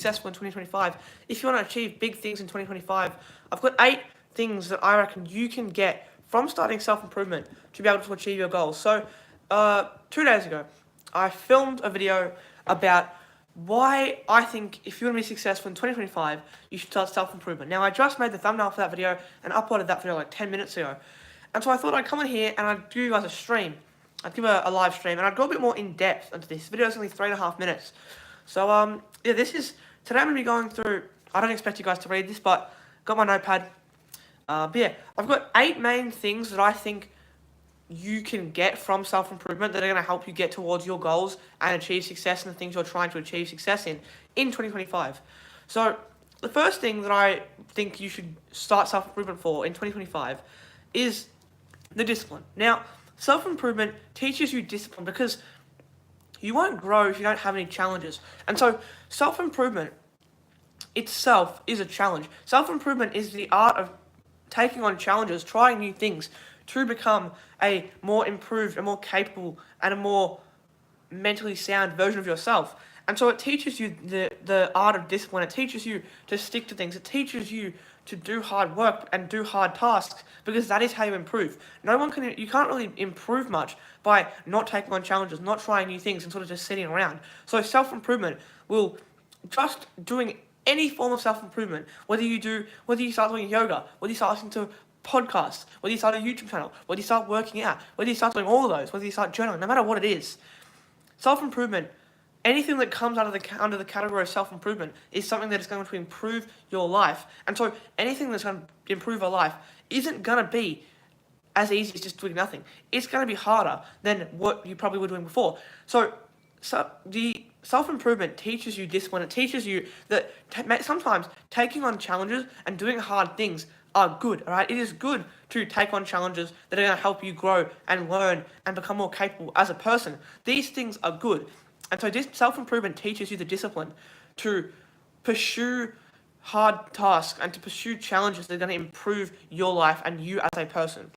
successful in 2025, if you want to achieve big things in 2025, I've got 8 things that I reckon you can get from starting self-improvement to be able to achieve your goals. So, 2 days ago, I filmed a video about why I think if you want to be successful in 2025, you should start self-improvement. Now, I just made the thumbnail for that video and uploaded that video like 10 minutes ago. And so I thought I'd come in here and I'd give you guys a stream. I'd give a live stream and I'd go a bit more in depth into this. The video is only 3.5 minutes. So, yeah, today I'm going to be going through, I don't expect you guys to read this, but got my notepad. But yeah, I've got 8 main things that I think you can get from self-improvement that are going to help you get towards your goals and achieve success in the things you're trying to achieve success in 2025. So, the first thing that I think you should start self-improvement for in 2025 is the discipline. Now, self-improvement teaches you discipline because you won't grow if you don't have any challenges. And so, self-improvement itself is a challenge. Self-improvement is the art of taking on challenges, trying new things to become a more improved, a more capable, and a more mentally sound version of yourself. And so it teaches you the art of discipline. It teaches you to stick to things. It teaches you to do hard work and do hard tasks because that is how you improve. You can't really improve much by not taking on challenges, not trying new things, and sort of just sitting around. So self-improvement will just doing any form of self-improvement, whether you start doing yoga, whether you start listening to podcasts, whether you start a YouTube channel, whether you start working out, whether you start doing all of those, whether you start journaling, no matter what it is, self-improvement, anything that comes under the category of self-improvement is something that is going to improve your life. And so anything that's going to improve your life isn't going to be as easy as just doing nothing. It's going to be harder than what you probably were doing before. So the self-improvement teaches you discipline. It teaches you that sometimes taking on challenges and doing hard things are good, all right? It is good to take on challenges that are going to help you grow and learn and become more capable as a person. These things are good. And so this self-improvement teaches you the discipline to pursue hard tasks and to pursue challenges that are going to improve your life and you as a person.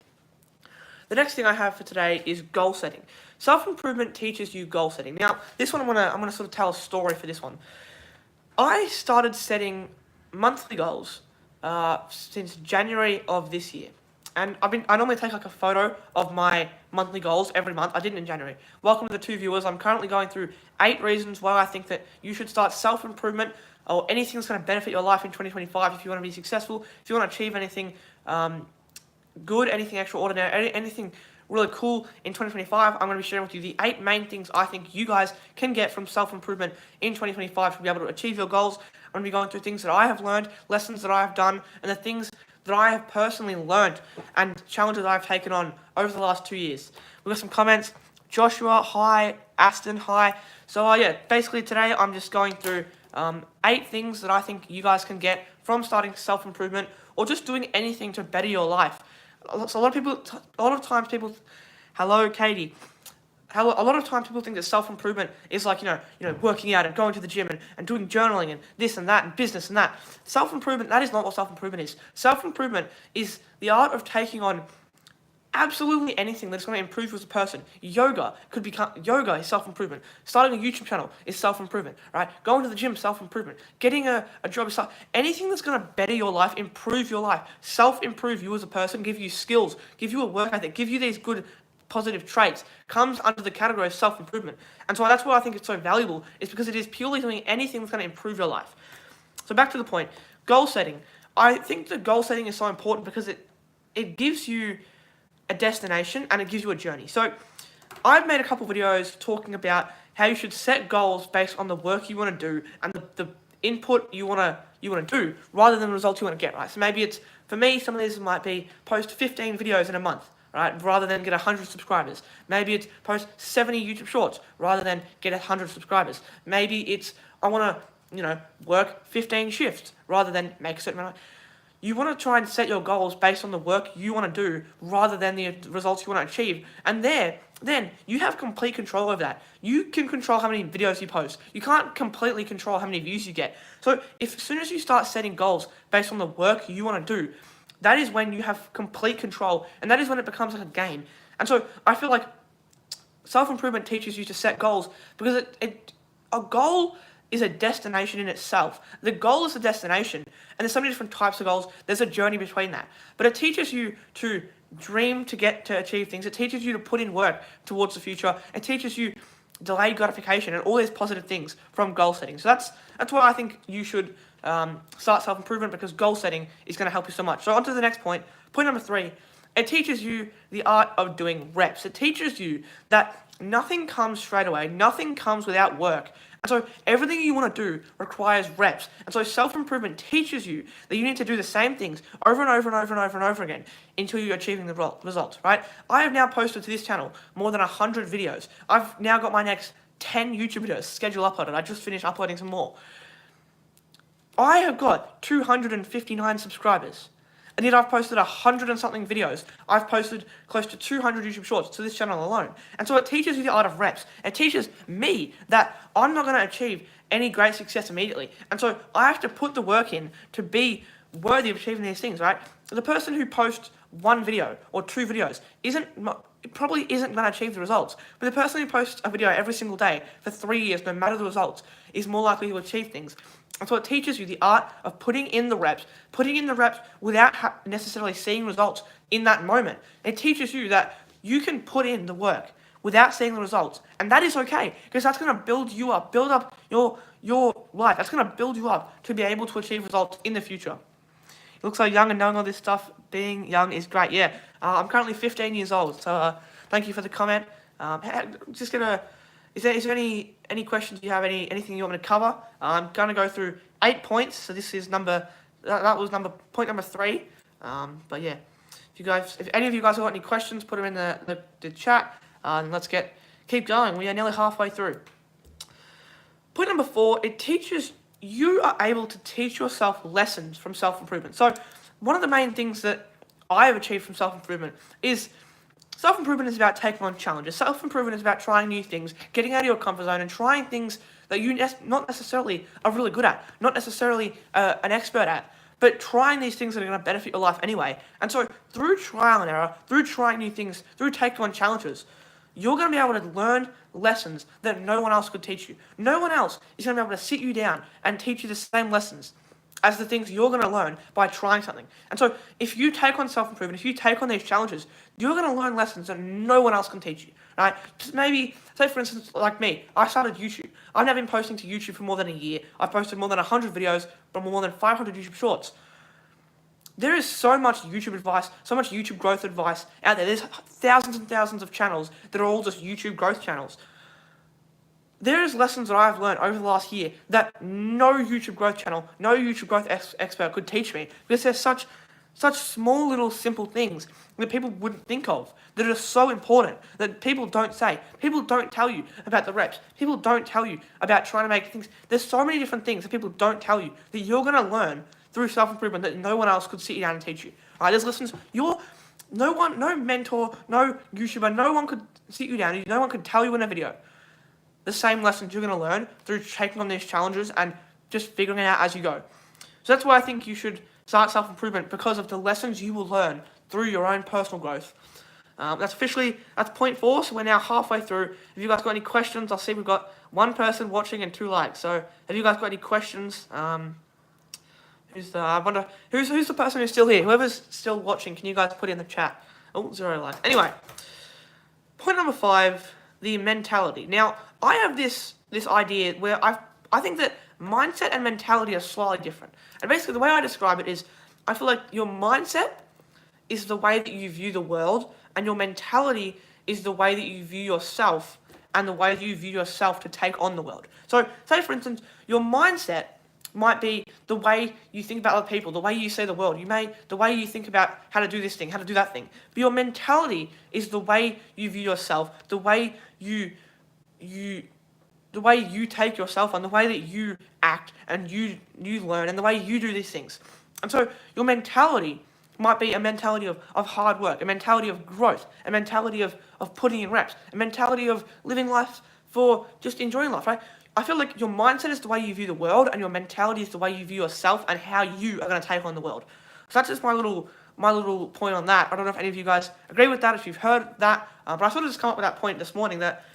The next thing I have for today is goal setting. Self-improvement teaches you goal setting. Now, this one I'm gonna sort of tell a story for this one. I started setting monthly goals since January of this year. And I normally take like a photo of my monthly goals every month. I did it in January. Welcome to the 2 viewers. I'm currently going through 8 reasons why I think that you should start self-improvement or anything that's going to benefit your life in 2025 if you want to be successful, if you want to achieve anything good, anything extraordinary, anything really cool in 2025. I'm going to be sharing with you the 8 main things I think you guys can get from self-improvement in 2025 to be able to achieve your goals. I'm going to be going through things that I have learned, lessons that I have done, and the things that I have personally learned and challenges I've taken on over the last 2 years. We've got some comments. Joshua, hi. Aston, hi. So, yeah, basically today I'm just going through 8 things that I think you guys can get from starting self-improvement or just doing anything to better your life. So a lot of times people, hello, Katie. A lot of times people think that self-improvement is like, working out and going to the gym and doing journaling and this and that and business and that. Self-improvement, that is not what self-improvement is. Self-improvement is the art of taking on absolutely anything that's going to improve you as a person. Yoga is self-improvement. Starting a YouTube channel is self-improvement, right? Going to the gym, self-improvement. Getting a job is anything that's going to better your life, improve your life, self-improve you as a person, give you skills, give you a work ethic, give you these good positive traits, comes under the category of self-improvement. And so that's why I think it's so valuable, is because it is purely doing anything that's going to improve your life. So back to the point, goal setting. I think that goal setting is so important because it gives you a destination and it gives you a journey. So I've made a couple videos talking about how you should set goals based on the work you want to do and the input you want to do rather than the results you want to get, right? So maybe it's, for me, some of these might be post 15 videos in a month, right, rather than get 100 subscribers. Maybe it's post 70 YouTube shorts rather than get 100 subscribers. Maybe it's I want to, work 15 shifts rather than make a certain amount. You want to try and set your goals based on the work you want to do rather than the results you want to achieve. And then you have complete control over that. You can control how many videos you post. You can't completely control how many views you get. So as soon as you start setting goals based on the work you want to do, that is when you have complete control, and that is when it becomes like a game. And so I feel like self-improvement teaches you to set goals because a goal is a destination in itself. The goal is the destination, and there's so many different types of goals. There's a journey between that. But it teaches you to dream to get to achieve things. It teaches you to put in work towards the future. It teaches you delayed gratification and all these positive things from goal setting. So that's why I think you should start self-improvement, because goal setting is going to help you so much. So on to the next point. Point number 3. It teaches you the art of doing reps. It teaches you that nothing comes straight away. Nothing comes without work. And so everything you want to do requires reps. And so self-improvement teaches you that you need to do the same things over and over and over and over and over again until you're achieving the results, right? I have now posted to this channel more than 100 videos. I've now got my next 10 YouTube videos scheduled uploaded. I just finished uploading some more. I have got 259 subscribers. And yet I've posted 100 and something videos. I've posted close to 200 YouTube shorts to this channel alone. And so it teaches you the art of reps. It teaches me that I'm not going to achieve any great success immediately. And so I have to put the work in to be worthy of achieving these things, right? The person who posts 1 video or 2 videos probably isn't going to achieve the results. But the person who posts a video every single day for 3 years, no matter the results, is more likely to achieve things. And so it teaches you the art of putting in the reps without necessarily seeing results in that moment. It teaches you that you can put in the work without seeing the results. And that is okay, because that's going to build you up, build up your life. That's going to build you up to be able to achieve results in the future. You look so young, and knowing all this stuff, being young is great. Yeah, I'm currently 15 years old, so thank you for the comment. Is there any questions you have, anything you want me to cover? I'm going to go through 8 points, so this is point number 3. But yeah, if any of you guys have got any questions, put them in the chat, and let's keep going. We are nearly halfway through. Point number 4, you are able to teach yourself lessons from self-improvement. So one of the main things that I have achieved from self-improvement is self-improvement is about taking on challenges. Self-improvement is about trying new things, getting out of your comfort zone and trying things that you not necessarily are really good at, not necessarily an expert at, but trying these things that are going to benefit your life anyway. And so through trial and error, through trying new things, through taking on challenges, you're going to be able to learn lessons that no one else could teach you. No one else is going to be able to sit you down and teach you the same lessons as the things you're going to learn by trying something. And so if you take on self-improvement, if you take on these challenges, you're going to learn lessons that no one else can teach you, right? Just maybe, say for instance, like me, I started YouTube. I've now been posting to YouTube for more than a year. I've posted more than 100 videos, but more than 500 YouTube shorts. There is so much YouTube advice, so much YouTube growth advice out there. There's thousands and thousands of channels that are all just YouTube growth channels. There is lessons that I've learned over the last year that no YouTube growth channel, no YouTube growth expert could teach me, because there's such small little simple things that people wouldn't think of, that are so important, that people don't say. People don't tell you about the reps. People don't tell you about trying to make things. There's so many different things that people don't tell you that you're going to learn through self-improvement that no one else could sit you down and teach you. All right, there's lessons. No mentor, no YouTuber, no one could sit you down. No one could tell you in a video the same lessons you're going to learn through taking on these challenges and just figuring it out as you go. So that's why I think you should start self-improvement, because of the lessons you will learn through your own personal growth. That's point 4, so we're now halfway through. If you guys got any questions, I'll see we've got 1 person watching and 2 likes. So have you guys got any questions? I wonder, who's the person who's still here? Whoever's still watching, can you guys put in the chat? Oh, 0 likes. Anyway, point number 5, the mentality. Now, I have this idea where I think that mindset and mentality are slightly different. And basically the way I describe it is, I feel like your mindset is the way that you view the world, and your mentality is the way that you view yourself and the way that you view yourself to take on the world. So, say for instance, your mindset might be the way you think about other people, the way you see the world. The way you think about how to do this thing, how to do that thing. But your mentality is the way you view yourself, the way you take yourself on, the way that you act and you learn, and the way you do these things. And so your mentality might be a mentality of hard work, a mentality of growth, a mentality of putting in reps, a mentality of living life for just enjoying life, right? I feel like your mindset is the way you view the world, and your mentality is the way you view yourself and how you are going to take on the world. So that's just my little point on that. I don't know if any of you guys agree with that, if you've heard that, but I sort of just come up with that point this morning, that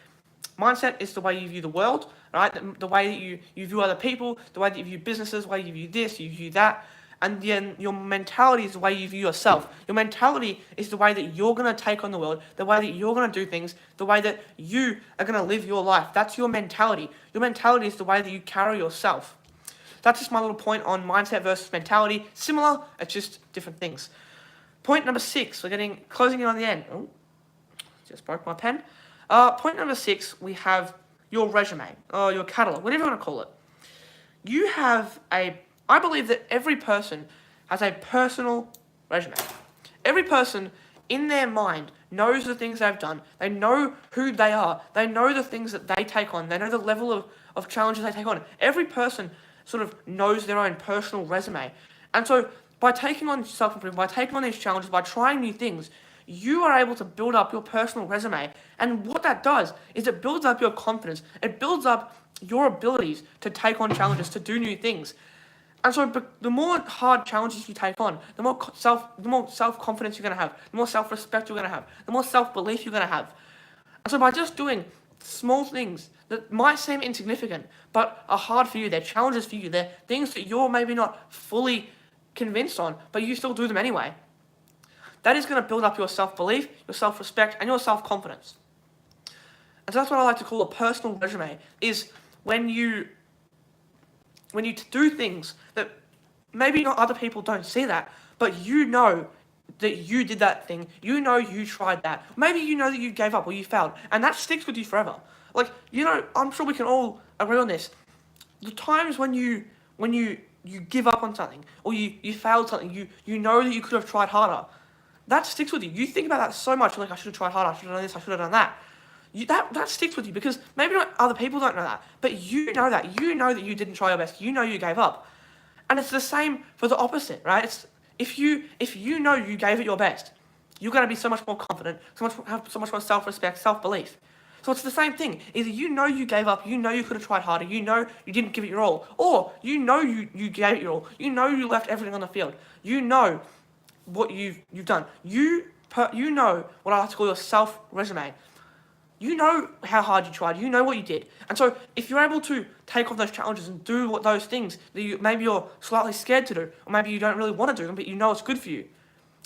mindset is the way you view the world, right? The way that you view other people, the way that you view businesses, the way you view this, you view that. And then your mentality is the way you view yourself. Your mentality is the way that you're going to take on the world, the way that you're going to do things, the way that you are going to live your life. That's your mentality. Your mentality is the way that you carry yourself. That's just my little point on mindset versus mentality. Similar, it's just different things. Point number 6, we're closing in on the end. Oh, just broke my pen. Point number 6, we have your resume, or your catalog, whatever you want to call it. I believe that every person has a personal resume. Every person in their mind knows the things they've done. They know who they are. They know the things that they take on. They know the level of challenges they take on. Every person sort of knows their own personal resume. And so by taking on self-improvement, by taking on these challenges, by trying new things, you are able to build up your personal resume. And what that does is it builds up your confidence. It builds up your abilities to take on challenges, to do new things. And so the more hard challenges you take on, the more self-confidence you're going to have, the more self-respect you're going to have, the more self-belief you're going to have. And so by just doing small things that might seem insignificant, but are hard for you, they're challenges for you, they're things that you're maybe not fully convinced on, but you still do them anyway. That is going to build up your self-belief, your self-respect, and your self-confidence. And so that's what I like to call a personal resume, is when you do things that maybe not other people don't see that, but you know that you did that thing, you know you tried that, maybe you know that you gave up or you failed, and that sticks with you forever. Like, I'm sure we can all agree on this. The times when you give up on something, or you failed something, you know that you could have tried harder, that sticks with you. You think about that so much, like, I should have tried harder, I should have done this, I should have done that. That sticks with you, because maybe not other people don't know that, but you know that. You know that you didn't try your best. You know you gave up. And it's the same for the opposite, right? It's if you know you gave it your best, you're going to be so much more confident, have so much more self-respect, self-belief. So it's the same thing. Either you know you gave up, you know you could have tried harder, you know you didn't give it your all, or you know you gave it your all, you know you left everything on the field, you know what you've done. You know what I like to call your self-resume. You know how hard you tried. You know what you did. And so if you're able to take on those challenges and do those things that maybe you're slightly scared to do, or maybe you don't really want to do them, but you know it's good for you,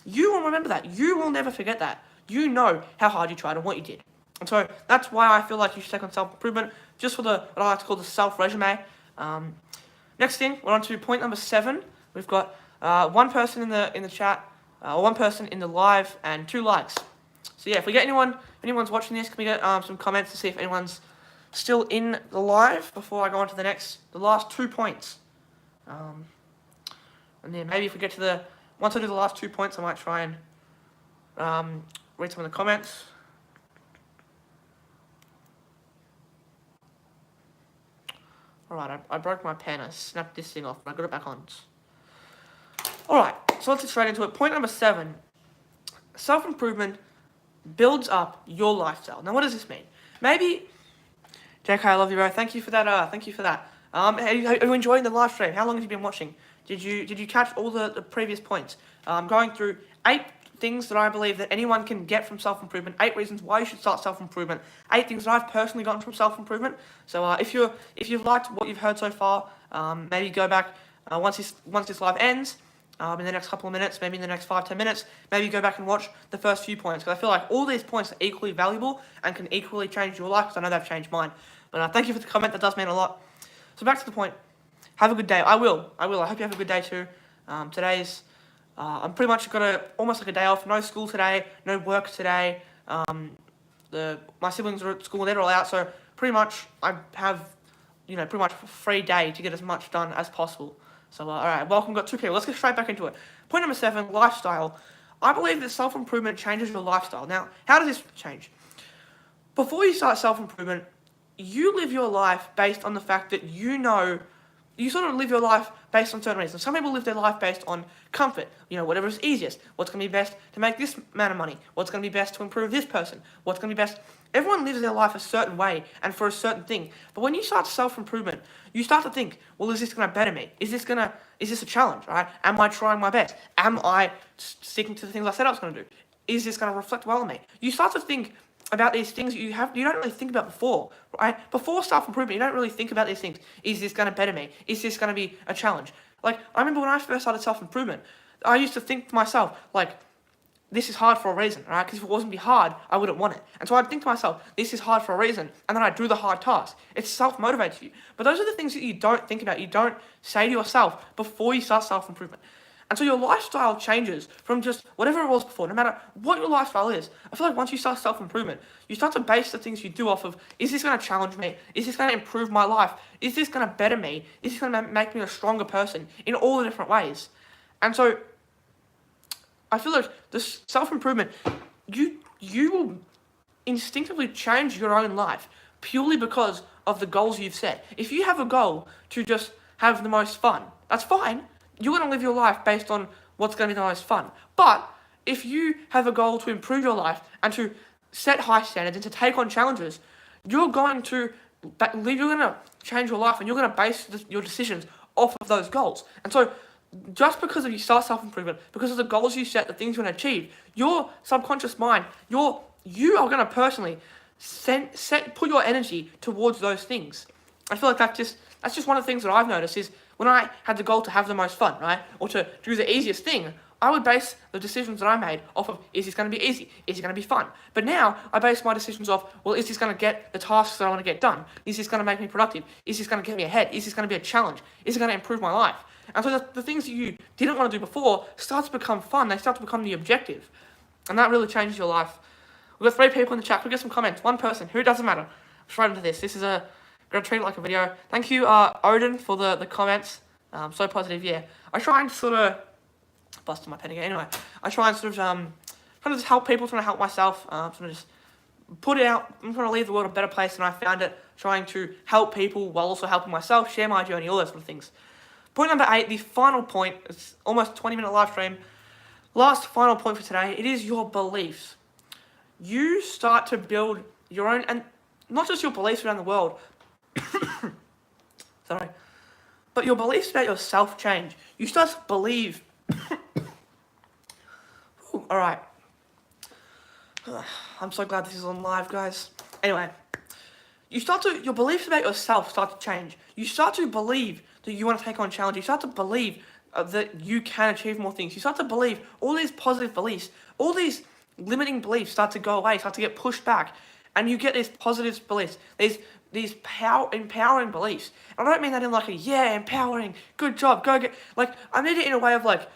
you will remember that. You will never forget that. You know how hard you tried and what you did. And so that's why I feel like you should take on self-improvement, just for what I like to call the self-resume. Next thing, we're on to point number 7. We've got one person in the chat, one person in the live, and 2 likes. So yeah, if we get anyone's watching this, can we get some comments to see if anyone's still in the live before I go on to the last 2 points. And then maybe if we get to once I do the last 2 points, I might try and read some of the comments. Alright, I broke my pen, I snapped this thing off, but I got it back on. Alright, so let's get straight into it. Point number 7, self-improvement builds up your lifestyle. Now, what does this mean? Maybe, JK, I love you, bro. Thank you for that. Are you enjoying the live stream? How long have you been watching? Did you catch all the previous points? Going through 8 things that I believe that anyone can get from self-improvement. 8 reasons why you should start self-improvement. 8 things that I've personally gotten from self-improvement. So if you've liked what you've heard so far, maybe go back once this live ends. In the next couple of minutes, maybe in the next 5-10 minutes, maybe go back and watch the first few points, because I feel like all these points are equally valuable and can equally change your life, because I know they've changed mine. But thank you for the comment, that does mean a lot. So back to the point, have a good day. I will. I hope you have a good day too. I'm pretty much got almost like a day off, no school today, no work today. My siblings are at school, they're all out, so pretty much I have, pretty much a free day to get as much done as possible. So, alright, welcome, got 2 people. Let's get straight back into it. Point number 7, lifestyle. I believe that self-improvement changes your lifestyle. Now, how does this change? Before you start self-improvement, you live your life based on the fact that you sort of live your life based on certain reasons. Some people live their life based on comfort, whatever is easiest. What's going to be best to make this amount of money? What's going to be best to improve this person? What's going to be best? Everyone lives their life a certain way and for a certain thing. But when you start self-improvement, you start to think, well, is this going to better me? Is this a challenge, right? Am I trying my best? Am I sticking to the things I said I was going to do? Is this going to reflect well on me? You start to think about these things you don't really think about before, right? Before self-improvement, you don't really think about these things. Is this going to better me? Is this going to be a challenge? Like, I remember when I first started self-improvement, I used to think to myself, like, this is hard for a reason, right? Because if it wasn't be hard, I wouldn't want it. And so I'd think to myself, this is hard for a reason, and then I'd do the hard task. It self-motivates you. But those are the things that you don't think about. You don't say to yourself before you start self-improvement. And so your lifestyle changes from just whatever it was before, no matter what your lifestyle is. I feel like once you start self-improvement, you start to base the things you do off of, is this going to challenge me? Is this going to improve my life? Is this going to better me? Is this going to make me a stronger person in all the different ways? And so I feel like this self-improvement, you will instinctively change your own life purely because of the goals you've set. If you have a goal to just have the most fun, that's fine. You're going to live your life based on what's going to be the most fun. But if you have a goal to improve your life and to set high standards and to take on challenges, you're going to change your life and you're going to base your decisions off of those goals. And so just because of you start self-improvement, because of the goals you set, the things you're going to achieve, your subconscious mind, you are going to personally put your energy towards those things. I feel like that's just one of the things that I've noticed is when I had the goal to have the most fun, right, or to do the easiest thing, I would base the decisions that I made off of, is this going to be easy? Is it going to be fun? But now I base my decisions off, well, is this going to get the tasks that I want to get done? Is this going to make me productive? Is this going to get me ahead? Is this going to be a challenge? Is it going to improve my life? And so the things that you didn't want to do before start to become fun. They start to become the objective. And that really changes your life. We've got 3 people in the chat. We'll get some comments. 1 person. Who doesn't matter. Straight into this. This is going to treat it like a video. Thank you, Odin, for the comments. So positive, yeah. I try and sort of... Busted my pen again. Anyway, I try and sort of... trying to just help people, trying to help myself. Sort of just put it out. I'm trying to leave the world a better place than I found it. Trying to help people while also helping myself. Share my journey. All those sort of things. Point number 8, the final point. It's almost 20-minute live stream. Last final point for today. It is your beliefs. You start to build your own... And not just your beliefs around the world. Sorry. But your beliefs about yourself change. You start to believe... Alright. I'm so glad this is on live, guys. Anyway. Your beliefs about yourself start to change. You start to believe that you want to take on challenges. You start to believe that you can achieve more things. You start to believe all these positive beliefs, all these limiting beliefs start to go away, start to get pushed back. And you get these positive beliefs, these empowering beliefs. And I don't mean that in like a, yeah, empowering, good job, go get... Like, I mean it in a way of like,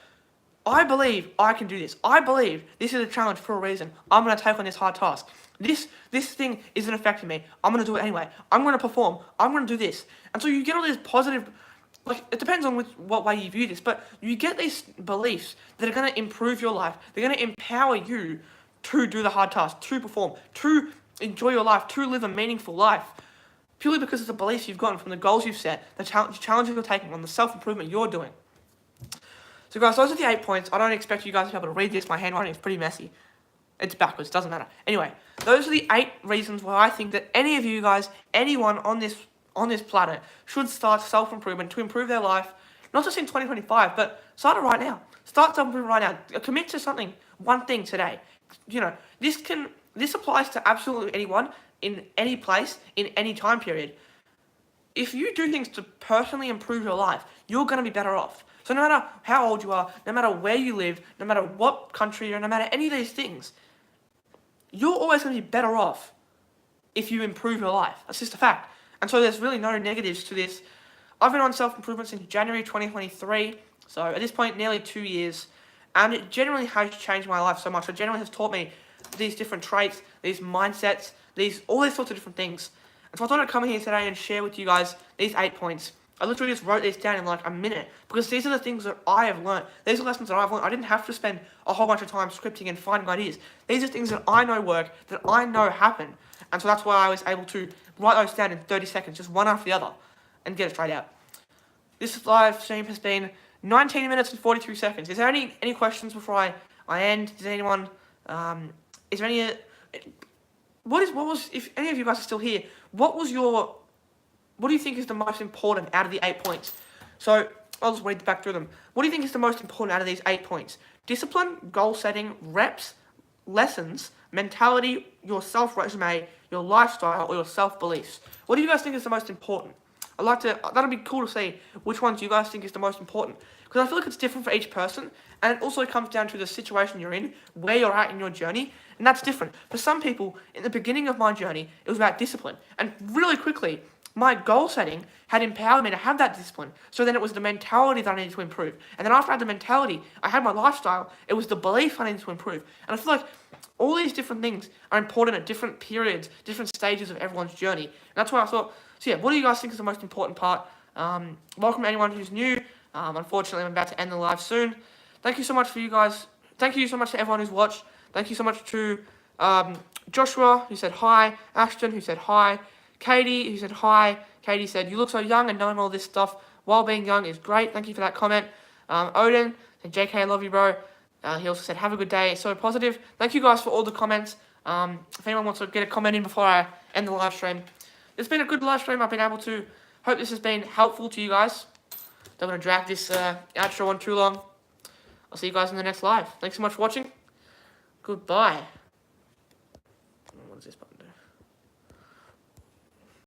I believe I can do this. I believe this is a challenge for a reason. I'm going to take on this hard task. This thing isn't affecting me. I'm going to do it anyway. I'm going to perform. I'm going to do this. And so you get all these positive... Like, it depends on what way you view this, but you get these beliefs that are going to improve your life. They're going to empower you to do the hard task, to perform, to enjoy your life, to live a meaningful life. Purely because of the beliefs you've gotten from the goals you've set, the challenges you're taking on, the self-improvement you're doing. So guys, those are the 8 points. I don't expect you guys to be able to read this. My handwriting is pretty messy. It's backwards, doesn't matter. Anyway, those are the 8 reasons why I think that any of you guys, anyone on this planet, should start self-improvement to improve their life, not just in 2025, but start it right now. Start self-improvement right now. Commit to something, one thing today. You know, this applies to absolutely anyone, in any place, in any time period. If you do things to personally improve your life, you're going to be better off. So no matter how old you are, no matter where you live, no matter what country you're in, no matter any of these things, you're always going to be better off if you improve your life. That's just a fact. And so there's really no negatives to this. I've been on self-improvement since January 2023, so at this point, nearly 2 years, and it generally has changed my life so much. It generally has taught me these different traits, these mindsets, all these sorts of different things. And so I thought I'd come here today and share with you guys these 8 points. I literally just wrote these down in like a minute, because these are the things that I have learned. These are lessons that I've learned. I didn't have to spend a whole bunch of time scripting and finding ideas. These are things that I know work, that I know happen. And so that's why I was able to write those down in 30 seconds, just one after the other, and get it straight out. This live stream has been 19 minutes and 42 seconds. Is there any questions before I end? Is there anyone, is there any, if any of you guys are still here, what do you think is the most important out of the 8 points? So, I'll just read back through them. What do you think is the most important out of these 8 points? Discipline, goal setting, reps, lessons, mentality, your self-resume, your lifestyle, or your self-beliefs? What do you guys think is the most important? That'd be cool to see which ones you guys think is the most important. Because I feel like it's different for each person, and it also comes down to the situation you're in, where you're at in your journey, and that's different. For some people, in the beginning of my journey, it was about discipline. And really quickly, my goal setting had empowered me to have that discipline. So then it was the mentality that I needed to improve. And then after I had the mentality, I had my lifestyle. It was the belief I needed to improve. And I feel like all these different things are important at different periods, different stages of everyone's journey. And that's why I thought, so yeah, what do you guys think is the most important part? Welcome to anyone who's new. Unfortunately, I'm about to end the live soon. Thank you so much for you guys. Thank you so much to everyone who's watched. Thank you so much to Joshua, who said hi. Ashton, who said hi. Katie, who said hi. Katie said, you look so young and knowing all this stuff while being young is great. Thank you for that comment. Odin said, JK, I love you, bro. He also said, have a good day. It's so positive. Thank you guys for all the comments. If anyone wants to get a comment in before I end the live stream. It's been a good live stream. I've been able to, hope this has been helpful to you guys. Don't want to drag this outro on too long. I'll see you guys in the next live. Thanks so much for watching. Goodbye. What does this button do?